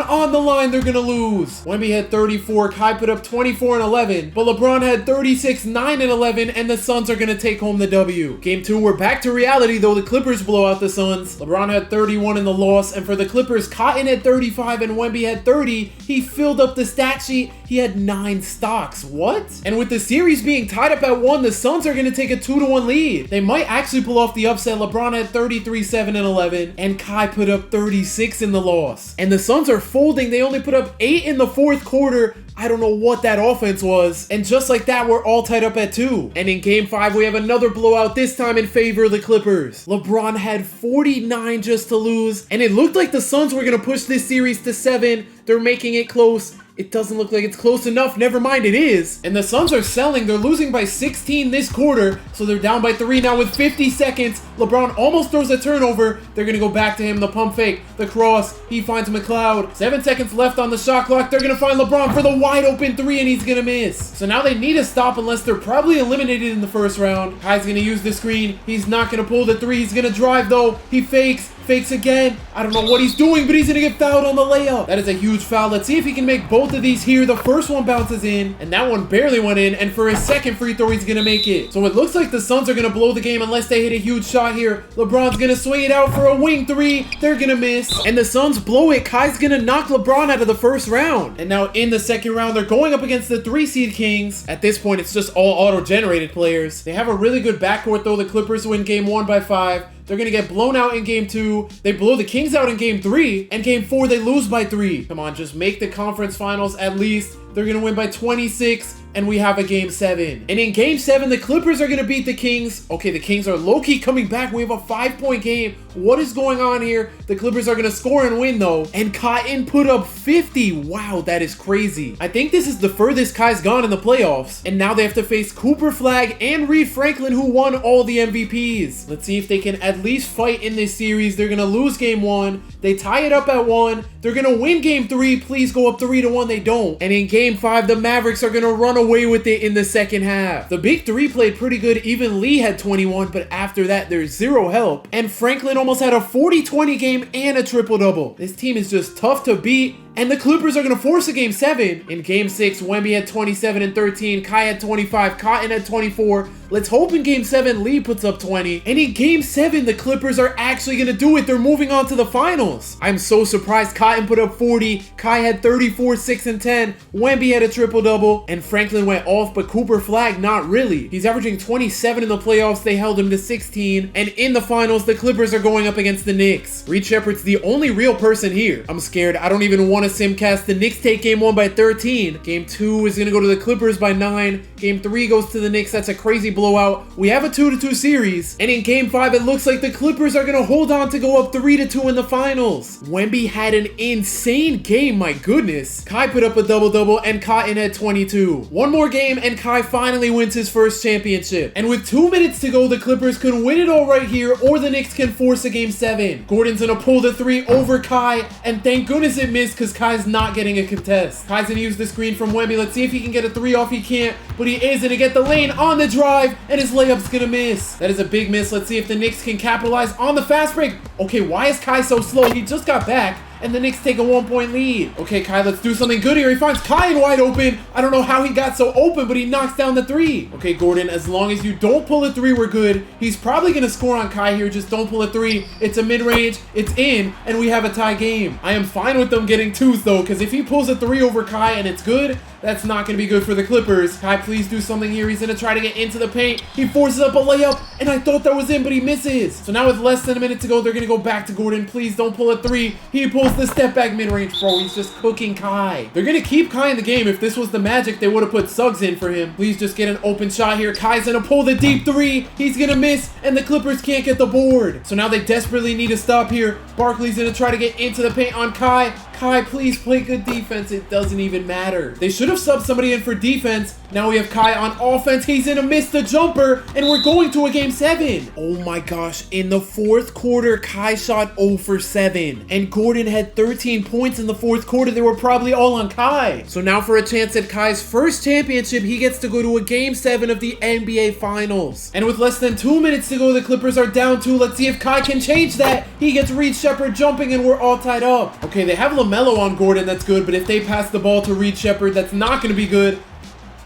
on the line. They're gonna lose. Wemby had 34. Kai put up 24 and 11. But LeBron had 36, 9 and 11. And the Suns are gonna take home the W. Game 2, we're back to reality though. The Clippers blow out the Suns. LeBron had 31 in the loss. And for the Clippers, Cotton had 35 and Wemby had 30. He filled up the stat sheet. He had 9 stocks. What? And with the series being tied up at 1, the Suns are going to take a 2-1 lead. They might actually pull off the upset. LeBron had 33, 7 and 11, and Kai put up 36 in the loss. And the Suns are folding. They only put up 8 in the 4th quarter. I don't know what that offense was. And just like that, we're all tied up at 2. And in Game 5, we have another blowout, this time in favor of the Clippers. LeBron had 49 just to lose, and it looked like the Suns were going to push this series to 7. They're making it close. It doesn't look like it's close enough. Never mind, it is. And the Suns are selling. They're losing by 16 this quarter, so they're down by 3 now with 50 seconds. LeBron almost throws a turnover. They're going to go back to him. The pump fake, the cross. He finds McLeod. 7 seconds left on the shot clock. They're going to find LeBron for the wide open 3, and he's going to miss. So now they need a stop unless they're probably eliminated in the first round. Kai's going to use the screen. He's not going to pull the 3. He's going to drive, though. He fakes again. I don't know what he's doing, but he's gonna get fouled on the layup. That is a huge foul. Let's see if he can make both of these here. The first one bounces in, and that one barely went in, and for his second free throw, he's gonna make it. So it looks like the Suns are gonna blow the game unless they hit a huge shot here. LeBron's gonna swing it out for a wing 3. They're gonna miss, and the Suns blow it. Kai's gonna knock LeBron out of the first round. And now in the second round, they're going up against the 3 seed Kings. At this point, it's just all auto-generated players. They have a really good backcourt, though. The Clippers win Game 1 by 5. They're going to get blown out in Game 2. They blow the Kings out in Game 3. And Game 4, they lose by 3. Come on, just make the conference finals at least. They're going to win by 26. And we have a Game 7. And in Game 7, the Clippers are going to beat the Kings. Okay, the Kings are low-key coming back. We have a 5-point game. What is going on here? The Clippers are going to score and win, though. And Cotton put up 50. Wow, that is crazy. I think this is the furthest Kai's gone in the playoffs. And now they have to face Cooper Flagg and Reed Franklin, who won all the MVPs. Let's see if they can at least fight in this series. They're going to lose Game 1. They tie it up at 1. They're going to win Game 3. Please go up 3-1. They don't. And in Game 5, the Mavericks are going to run away with it in the second half. The big 3 played pretty good. Even Lee had 21, but after that, there's zero help. And Franklin almost had a 40-20 game and a triple-double. This team is just tough to beat. And the Clippers are going to force a Game 7. In Game 6, Wemby had 27 and 13. Kai had 25. Cotton had 24. Let's hope in Game 7, Lee puts up 20. And in Game 7, the Clippers are actually going to do it. They're moving on to the finals. I'm so surprised Cotton put up 40. Kai had 34, 6 and 10. Wemby had a triple-double. And Franklin went off, but Cooper Flagg, not really. He's averaging 27 in the playoffs. They held him to 16. And in the finals, the Clippers are going up against the Knicks. Reed Shepard's the only real person here. I'm scared. I don't even want 1 of Simcast. The Knicks take game 1 by 13. Game 2 is going to go to the Clippers by 9. Game 3 goes to the Knicks. That's a crazy blowout. We have a 2-2 series. And in game 5, it looks like the Clippers are going to hold on to go up 3-2 in the finals. Wemby had an insane game, my goodness. Kai put up a double-double and Cotton had 22. One more game and Kai finally wins his first championship. And with 2 minutes to go, the Clippers could win it all right here, or the Knicks can force a game 7. Gordon's going to pull the 3 over Kai, and thank goodness it missed because Kai's not getting a contest. Kai's going to use the screen from Wemby. Let's see if he can get a 3 off. He can't, but he is going to get the lane on the drive, and his layup's going to miss. That is a big miss. Let's see if the Knicks can capitalize on the fast break. Okay, why is Kai so slow? He just got back, and the Knicks take a 1-point lead. Okay, Kai, let's do something good here. He finds Kai in wide open. I don't know how he got so open, but he knocks down the 3. Okay, Gordon, as long as you don't pull a 3, we're good. He's probably going to score on Kai here. Just don't pull a 3. It's a mid-range. It's in, and we have a tie game. I am fine with them getting 2s, though, because if he pulls a 3 over Kai and it's good, that's not going to be good for the Clippers. Kai, please do something here. He's going to try to get into the paint. He forces up a layup, and I thought that was in, but he misses. So now with less than a minute to go, they're going to go back to Gordon. Please don't pull a 3. He pulls the step back mid-range, bro. He's just cooking Kai. They're going to keep Kai in the game. If this was the Magic, they would have put Suggs in for him. Please just get an open shot here. Kai's going to pull the deep 3. He's going to miss, and the Clippers can't get the board. So now they desperately need to stop here. Barkley's going to try to get into the paint on Kai. Kai, please play good defense. It doesn't even matter. They should have subbed somebody in for defense. Now we have Kai on offense. He's gonna miss the jumper, and we're going to a game 7. Oh my gosh. In the fourth quarter, Kai shot 0 for 7, and Gordon had 13 points in the fourth quarter. They were probably all on Kai. So now for a chance at Kai's first championship, he gets to go to a game 7 of the NBA Finals. And with less than 2 minutes to go, the Clippers are down 2. Let's see if Kai can change that. He gets Reed Shepherd jumping, and we're all tied up. Okay, they have LaMelo on Gordon. That's good, but if they pass the ball to Reed Shepherd, that's not going to be good.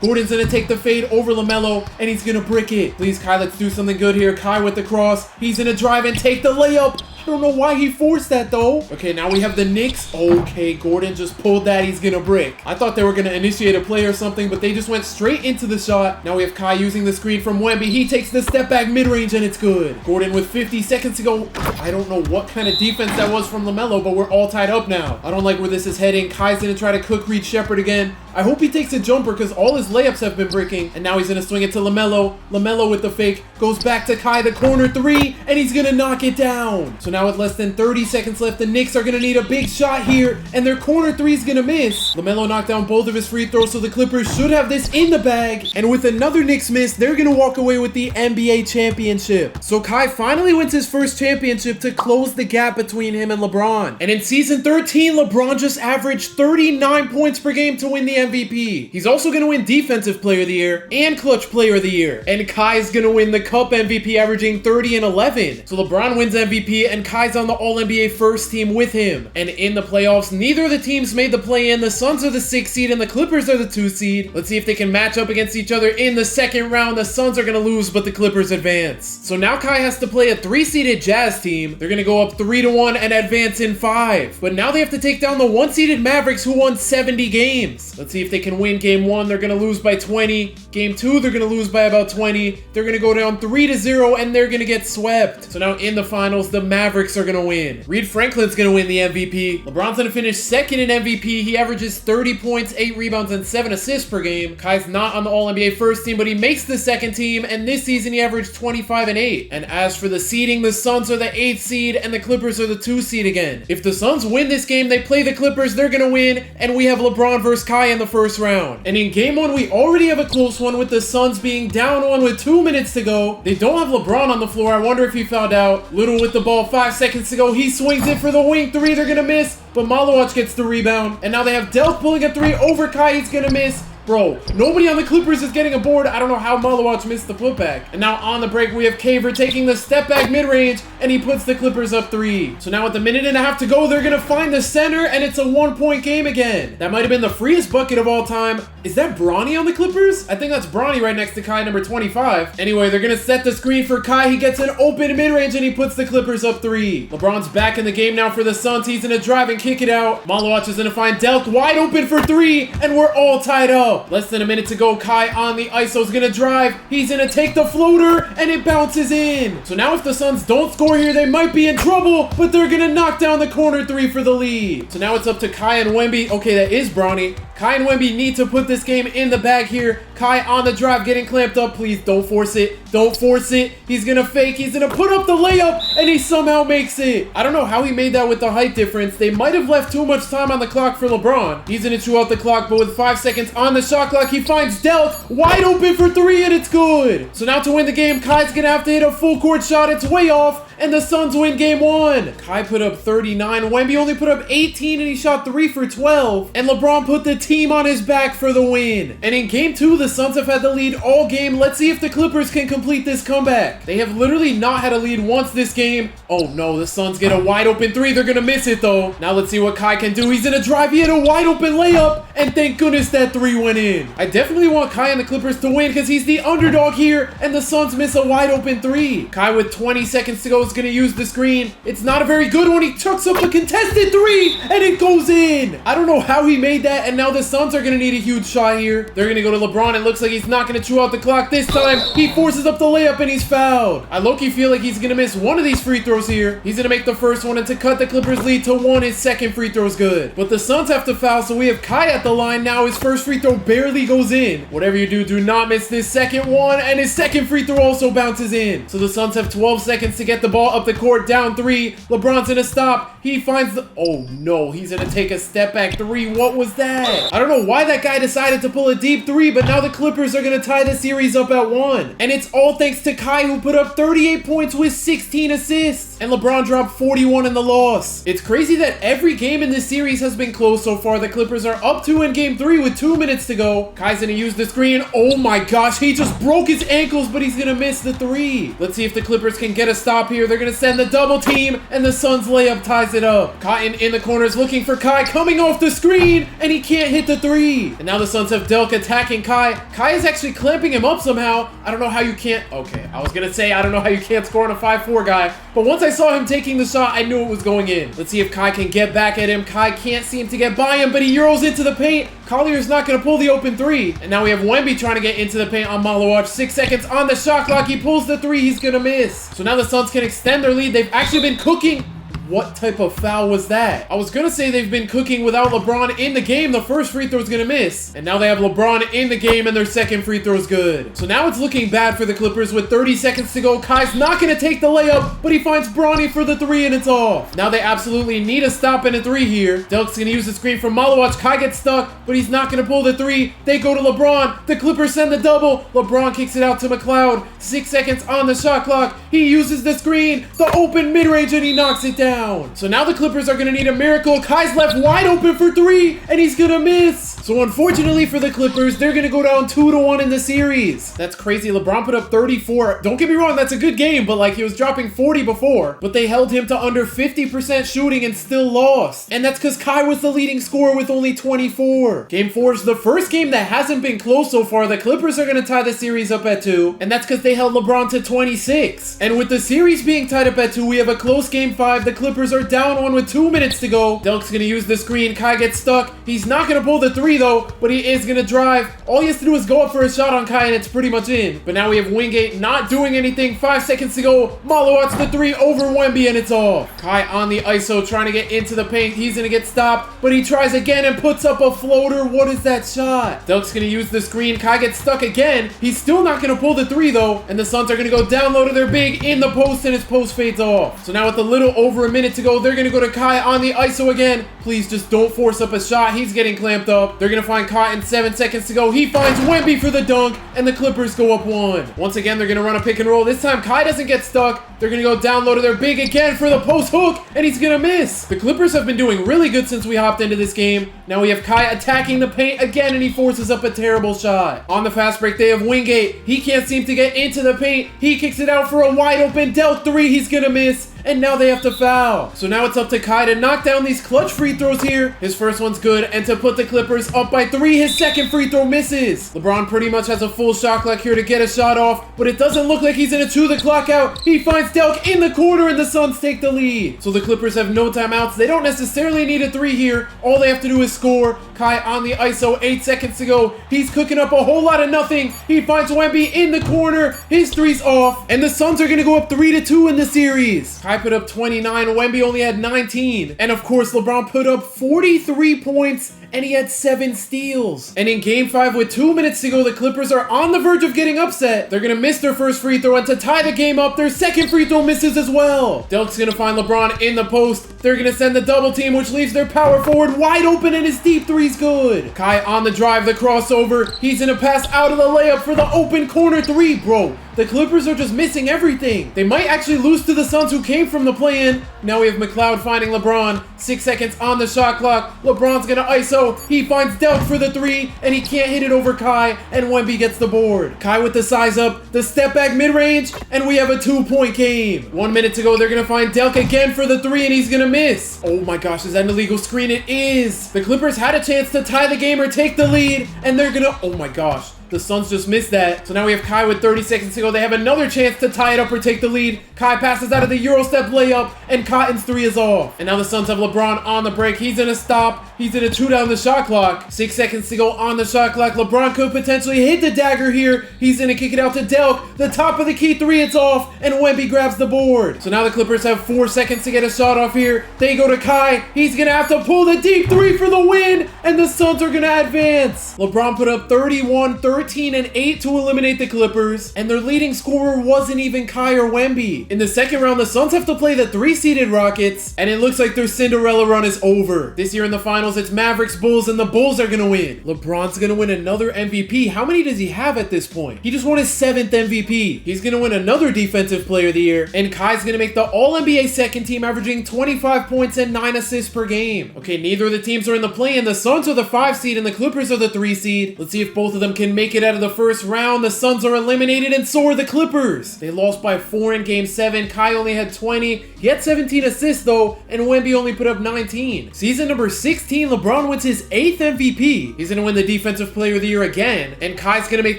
Gordon's going to take the fade over LaMelo, and he's going to brick it. Please, Kai, let's do something good here. Kai with the cross. He's going to drive and take the layup. I don't know why he forced that, though. Okay, now we have the Knicks. Okay, Gordon just pulled that. He's going to brick. I thought they were going to initiate a play or something, but they just went straight into the shot. Now we have Kai using the screen from Wemby. He takes the step back mid-range, and it's good. Gordon with 50 seconds to go. I don't know what kind of defense that was from LaMelo, but we're all tied up now. I don't like where this is heading. Kai's going to try to cook Reed Shepherd again. I hope he takes a jumper because all his layups have been bricking. And now he's going to swing it to LaMelo. LaMelo with the fake. Goes back to Kai, the corner 3, and he's going to knock it down. So now with less than 30 seconds left, the Knicks are going to need a big shot here, and their corner 3 is going to miss. LaMelo knocked down both of his free throws, so the Clippers should have this in the bag. And with another Knicks miss, they're going to walk away with the NBA championship. So Kai finally wins his first championship to close the gap between him and LeBron. And in season 13, LeBron just averaged 39 points per game to win the MVP. He's also going to win Defensive Player of the Year and Clutch Player of the Year. And Kai's going to win the Cup MVP, averaging 30 and 11. So LeBron wins MVP, and Kai's on the All-NBA first team with him. And in the playoffs, neither of the teams made the play-in. The Suns are the 6th seed, and the Clippers are the 2 seed. Let's see if they can match up against each other in the second round. The Suns are going to lose, but the Clippers advance. So now Kai has to play a 3-seeded Jazz team. They're going to go up 3-1 and advance in 5. But now they have to take down the 1-seeded Mavericks, who won 70 games. Let's see if they can win game 1. They're going to lose by 20. Game 2, they're going to lose by about 20. They're going to go down 3-0, and they're going to get swept. So now in the finals, the Mavericks are going to win. Reed Franklin's going to win the MVP. LeBron's going to finish second in MVP. He averages 30 points, 8 rebounds, and 7 assists per game. Kai's not on the All-NBA first team, but he makes the second team, and this season he averaged 25 and 8. And as for the seeding, the Suns are the 8th seed, and the Clippers are the 2 seed again. If the Suns win this game, they play the Clippers, they're going to win, and we have LeBron versus Kai in the first round. And in game 1, we already have a close one with the Suns being down 1 with 2 minutes to go. They don't have LeBron on the floor. I wonder if he fouled out. Little with the ball, 5 seconds to go. He swings it for the wing 3. They're going to miss, but Malawach gets the rebound. And now they have Delk pulling a 3 over Kai. He's going to miss. Bro, nobody on the Clippers is getting a board. I don't know how Malawach missed the putback. And now on the break, we have Caver taking the step back mid-range, and he puts the Clippers up 3. So now with a minute and a half to go, they're going to find the center, and it's a 1-point game again. That might have been the freest bucket of all time. Is that Bronny on the Clippers? I think that's Bronny right next to Kai, number 25. Anyway, they're going to set the screen for Kai. He gets an open mid-range, and he puts the Clippers up 3. LeBron's back in the game now for the Suns. He's going to drive and kick it out. Malawach is going to find Delk wide open for 3, and we're all tied up. layup. Less than a minute to go. Kai on the ISO is gonna drive. He's gonna take the floater, and it bounces in. So now if the Suns don't score here, they might be in trouble, but they're gonna knock down the corner three for the lead. So now it's up to Kai and Wemby. Okay, that is Bronny. Kai and Wemby need to put this game in the bag here. Kai on the drive, getting clamped up. Please don't force it. Don't force it. He's gonna fake. He's gonna put up the layup, and he somehow makes it. I don't know how he made that with the height difference. They might have left too much time on the clock for LeBron. He's gonna chew out the clock, but with 5 seconds on the shot clock, he finds Delk wide open for three, and it's good. So now to win the game, Kai's gonna have to hit a full court shot. It's way off, and the Suns win game 1. Kai put up 39. Wemby only put up 18, and he shot 3 for 12. And LeBron put the team on his back for the win. And in game 2, the Suns have had the lead all game. Let's see if the Clippers can complete this comeback. They have literally not had a lead once this game. Oh no, the Suns get a wide open three. They're gonna miss it though. Now let's see what Kai can do. He's gonna drive. He hit a wide open layup, and thank goodness that three went in. I definitely want Kai and the Clippers to win because he's the underdog here, and the Suns miss a wide open three. Kai with 20 seconds to go is gonna use the screen. It's not a very good one. He chucks up a contested three, and it goes in. I don't know how he made that, and now the Suns are gonna need a huge shot here. They're gonna go to LeBron. It looks like he's not gonna chew out the clock this time. He forces up the layup, and he's fouled. I low-key feel like he's gonna miss one of these free throws here. He's gonna make the first one, and to cut the Clippers lead to 1, his second free throw is good. But the Suns have to foul, so we have Kai at the line now. His first free throw barely goes in. Whatever you do, do not miss this second one, and his second free throw also bounces in. So the Suns have 12 seconds to get the ball up the court, down 3. LeBron's gonna stop. He finds the... Oh no, he's gonna take a step back 3. What was that? I don't know why that guy decided to pull a deep 3, but now the Clippers are gonna tie the series up at 1. And it's all thanks to Kai, who put up 38 points with 16 assists. And LeBron dropped 41 in the loss. It's crazy that every game in this series has been close so far. The Clippers are up 2 in game 3 with 2 minutes to go. Kai's gonna use the screen. Oh my gosh, he just broke his ankles, but he's gonna miss the 3. Let's see if the Clippers can get a stop here. They're gonna send the double team, and the Suns layup ties it up. Cotton in the corners looking for Kai, coming off the screen, and he can't hit the 3. And now the Suns have Delk attacking Kai. Kai is actually clamping him up somehow. I don't know how you can't... Okay, I was gonna say I don't know how you can't score on a 5'4" guy, but once I saw him taking the shot, I knew it was going in. Let's see if Kai can get back at him. Kai can't seem to get by him, but he euros into the paint. Collier's not going to pull the open 3. And now we have Wemby trying to get into the paint on Malawatch. 6 seconds on the shot clock. He pulls the 3. He's going to miss. So now the Suns can extend their lead. They've actually been cooking. What type of foul was that? I was gonna say they've been cooking without LeBron in the game. The first free throw is gonna miss. And now they have LeBron in the game, and their second free throw is good. So now it's looking bad for the Clippers with 30 seconds to go. Kai's not gonna take the layup, but he finds Bronny for the 3, and it's off. Now they absolutely need a stop and a 3 here. Delk's gonna use the screen from Malawatch. Kai gets stuck, but he's not gonna pull the 3. They go to LeBron. The Clippers send the double. LeBron kicks it out to McLeod. 6 seconds on the shot clock. He uses the screen, the open mid-range, and he knocks it down. So now the Clippers are going to need a miracle. Kai's left wide open for 3, and he's going to miss. So unfortunately for the Clippers, they're going to go down 2-1 in the series. That's crazy. LeBron put up 34. Don't get me wrong, that's a good game, but like he was dropping 40 before. But they held him to under 50% shooting and still lost. And that's because Kai was the leading scorer with only 24. Game 4 is the first game that hasn't been close so far. The Clippers are going to tie the series up at 2, and that's because they held LeBron to 26. And with the series being tied up at 2, we have a close game 5. The Clippers are down 1 with 2 minutes to go. Delk's gonna use the screen. Kai gets stuck. He's not gonna pull the 3 though, but he is gonna drive. All he has to do is go up for a shot on Kai, and it's pretty much in. But now we have Wingate not doing anything. 5 seconds to go. Malawatch the 3 over Wemby, and it's off. Kai on the ISO trying to get into the paint. He's gonna get stopped, but he tries again and puts up a floater. What is that shot? Delk's gonna use the screen. Kai gets stuck again. He's still not gonna pull the 3 though, and the Suns are gonna go down low to their big in the post, and his post fades off. So now with a little over a minute to go, they're gonna go to Kai on the ISO again. Please just don't force up a shot. He's getting clamped up. They're gonna find Kai in 7 seconds to go. He finds Wemby for the dunk, and the Clippers go up 1. Once again, they're gonna run a pick and roll. This time Kai doesn't get stuck. They're gonna go down low to their big again for the post hook, and he's gonna miss. The Clippers have been doing really good since we hopped into this game. Now we have Kai attacking the paint again, and he forces up a terrible shot. On the fast break, they have Wingate. He can't seem to get into the paint. He kicks it out for a wide open Delk 3. He's gonna miss. and now they have to foul. So now it's up to Kai to knock down these clutch free throws here. His first one's good, and to put the Clippers up by 3, his second free throw misses. LeBron pretty much has a full shot clock here to get a shot off, but it doesn't look like he's gonna chew the clock out. He finds Delk in the corner, and the Suns take the lead. So the Clippers have no timeouts. They don't necessarily need a 3 here. All they have to do is score. Kai on the ISO, 8 seconds to go. He's cooking up a whole lot of nothing. He finds Wemby in the corner. His 3's off, and the Suns are gonna go up 3-2 in the series. Kai put up 29. Wemby only had 19. And of course, LeBron put up 43 points, and he had 7 steals. And in game 5 with 2 minutes to go, the Clippers are on the verge of getting upset. They're gonna miss their first free throw, and to tie the game up, their second free throw misses as well. Delk's gonna find LeBron in the post. They're gonna send the double team, which leaves their power forward wide open, and his deep 3's good. Kai on the drive, the crossover. He's gonna pass out of the layup for the open corner 3. Bro, the Clippers are just missing everything. They might actually lose to the Suns, who came from the play-in. Now we have McLeod finding LeBron. 6 seconds on the shot clock. LeBron's gonna ISO. He finds Delk for the 3, and he can't hit it over Kai, and Wemby gets the board. Kai with the size up, the step back mid-range, and we have a 2-point game. 1 minute to go. They're gonna find Delk again for the 3, and he's gonna miss. Oh my gosh, is that an illegal screen? It is. The Clippers had a chance to tie the game or take the lead, and they're gonna, oh my gosh. The Suns just missed that. So now we have Kai with 30 seconds to go. They have another chance to tie it up or take the lead. Kai passes out of the Euro step layup, and Cotton's 3 is off. And now the Suns have LeBron on the break. He's gonna stop. He's gonna chew down the shot clock. 6 seconds to go on the shot clock. LeBron could potentially hit the dagger here. He's gonna kick it out to Delk. The top of the key 3, it's off, and Wemby grabs the board. So now the Clippers have 4 seconds to get a shot off here. They go to Kai. He's gonna have to pull the deep 3 for the win, and the Suns are gonna advance. LeBron put up 31, 13, and 8 to eliminate the Clippers, and their leading scorer wasn't even Kai or Wemby. In the second round, the Suns have to play the 3-seeded Rockets, and it looks like their Cinderella run is over. This year in the finals, it's Mavericks, Bulls, and the Bulls are gonna win. LeBron's gonna win another MVP. How many does he have at this point? He just won his 7th MVP. He's gonna win another Defensive Player of the Year, and Kai's gonna make the All-NBA second team, averaging 25 points and 9 assists per game. Okay, neither of the teams are in the play-in. The Suns are the 5 seed, and the Clippers are the 3 seed. Let's see if both of them can make it out of the first round. The Suns are eliminated, and so are the Clippers. They lost by 4 in game 7. Kai only had 20. He had 17 assists though, and Wemby only put up 19. Season number 16, LeBron wins his 8th MVP. He's gonna win the Defensive Player of the Year again, and Kai's gonna make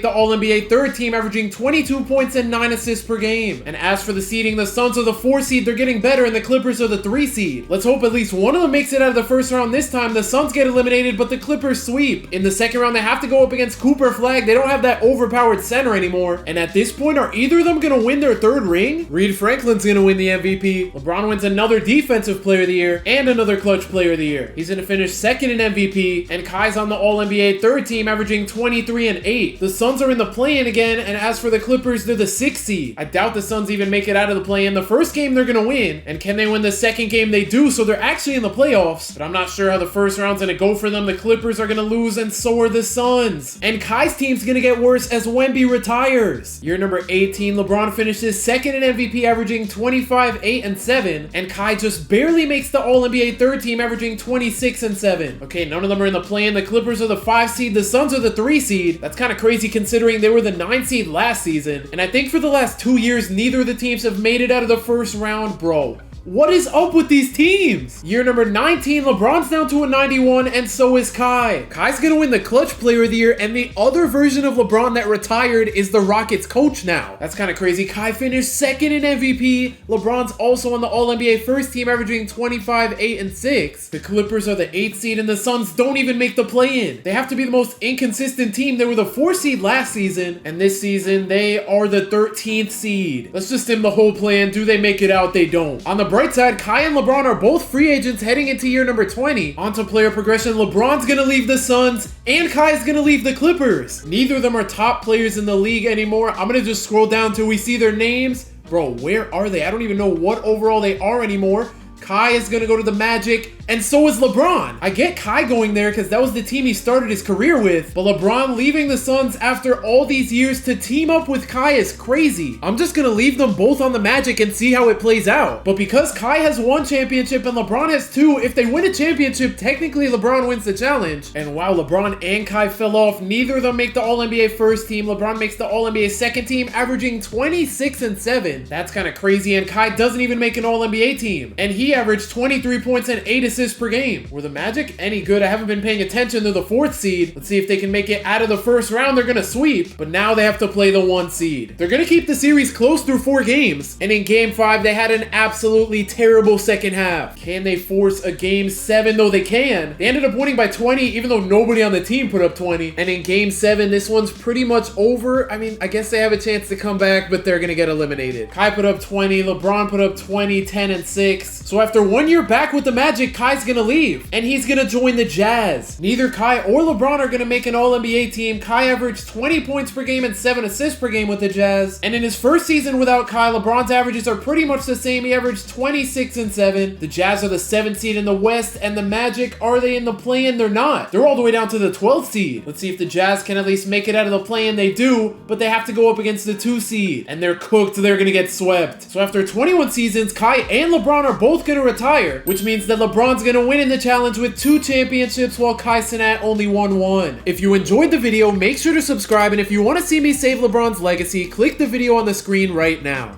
the All-NBA third team, averaging 22 points and 9 assists per game. And as for the seeding, the Suns are the 4 seed. They're getting better, and the Clippers are the 3 seed. Let's hope at least one of them makes it out of the first round this time. The Suns get eliminated, but the Clippers sweep. In the second round, they have to go up against Cooper Flag. They don't have that overpowered center anymore, and at this point, are either of them gonna win their 3rd ring? Reed Franklin's gonna win the MVP. LeBron wins another Defensive Player of the Year and another Clutch Player of the Year. He's gonna finish 2nd in MVP, and Kai's on the All-NBA 3rd team, averaging 23 and 8. The Suns are in the play-in again, and as for the Clippers, they're the 6th seed. I doubt the Suns even make it out of the play-in. The first game they're gonna win, and can they win the second game? They do, so they're actually in the playoffs, but I'm not sure how the first round's gonna go for them. The Clippers are gonna lose, and so are the Suns. And Kai's team's gonna get worse as Wemby retires. Year number 18, LeBron finishes 2nd in MVP, averaging 25, 8, and 7, and Kai just barely makes the All-NBA 3rd team, averaging 26 and 7. Okay, none of them are in the play-in. The Clippers are the 5 seed, the Suns are the 3 seed. That's kind of crazy considering they were the 9 seed last season, and I think for the last 2 years, neither of the teams have made it out of the first round, bro. What is up with these teams? Year number 19, LeBron's down to a 91, and so is Kai. Kai's gonna win the Clutch Player of the Year, and the other version of LeBron that retired is the Rockets coach now. That's kind of crazy. Kai finished 2nd in MVP. LeBron's also on the All-NBA first team, averaging 25, 8, and 6. The Clippers are the 8th seed, and the Suns don't even make the play-in. They have to be the most inconsistent team. They were the 4 seed last season, and this season, they are the 13th seed. Let's just dim the whole play-in. Do they make it out? They don't. On the bright side, Kai and LeBron are both free agents heading into year number 20. Onto player progression, LeBron's gonna leave the Suns, and Kai's gonna leave the Clippers. Neither of them are top players in the league anymore. I'm gonna just scroll down till we see their names. Bro, where are they? I don't even know what overall they are anymore. Kai is gonna go to the Magic. And so is LeBron. I get Kai going there because that was the team he started his career with, but LeBron leaving the Suns after all these years to team up with Kai is crazy. I'm just gonna leave them both on the Magic and see how it plays out. But because Kai has one championship and LeBron has two, if they win a championship, technically LeBron wins the challenge. And while LeBron and Kai fell off, neither of them make the All-NBA first team. LeBron makes the All-NBA second team, averaging 26 and 7. That's kind of crazy, and Kai doesn't even make an All-NBA team. And he averaged 23 points and 8 assists per game. Were the Magic any good? I haven't been paying attention to the 4th seed. Let's see if they can make it out of the first round. They're gonna sweep, but now they have to play the 1 seed. They're gonna keep the series close through 4 games, and in game 5 they had an absolutely terrible second half. Can they force a game 7? Though they can. They ended up winning by 20, even though nobody on the team put up 20. And in game 7, this one's pretty much over. I mean, I guess they have a chance to come back, but they're gonna get eliminated. Kai put up 20, LeBron put up 20, 10 and 6. So after 1 year back with the Magic, Kai's gonna leave, and he's gonna join the Jazz. Neither Kai or LeBron are gonna make an All-NBA team. Kai averaged 20 points per game and 7 assists per game with the Jazz. And in his first season without Kai, LeBron's averages are pretty much the same. He averaged 26 and 7. The Jazz are the 7th seed in the West, and the Magic, are they in the play-in? They're not. They're all the way down to the 12th seed. Let's see if the Jazz can at least make it out of the play-in. They do, but they have to go up against the 2 seed, and they're cooked. They're gonna get swept. So after 21 seasons, Kai and LeBron are both gonna retire, which means that LeBron's gonna win in the challenge with 2 championships, while Kai Cenat only won 1. If you enjoyed the video, make sure to subscribe, and if you want to see me save LeBron's legacy, click the video on the screen right now.